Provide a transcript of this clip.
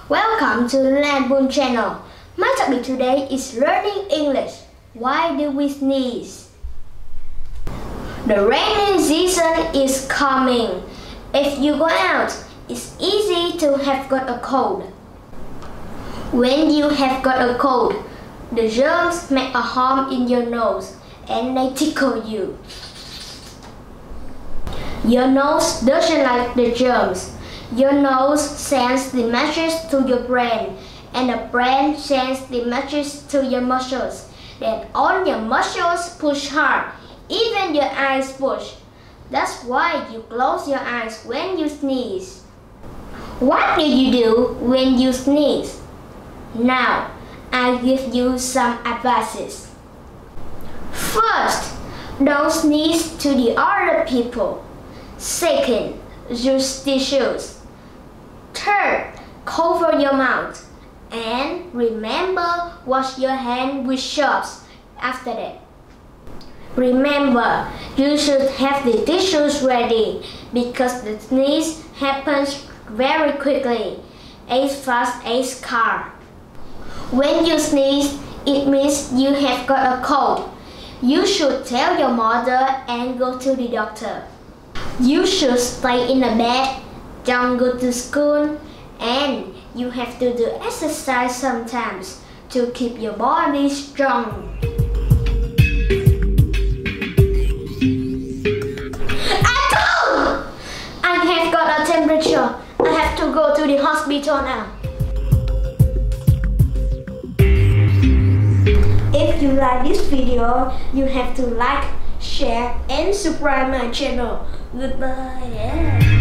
Welcome to Lanbun channel. My topic today is learning English. Why do we sneeze? The rainy season is coming. If you go out, it's easy to have got a cold. When you have got a cold, the germs make a home in your nose and they tickle you. Your nose doesn't like the germs. Your nose sends the message to your brain, and the brain sends the message to your muscles. Then all your muscles push hard, even your eyes push. That's why you close your eyes when you sneeze. What do you do when you sneeze? Now, I give you some advices. First, don't sneeze to the other people. Second, use tissues. Third, cover your mouth. And remember, wash your hands with soaps after that. Remember, you should have the tissues ready because the sneeze happens very quickly, as fast as car. When you sneeze, it means you have got a cold. You should tell your mother and go to the doctor. You should stay in the bed, don't go to school, and you have to do exercise sometimes to keep your body strong. I have got a temperature. I have to go to the hospital now. If you like this video, you have to like, share and subscribe my channel. Goodbye.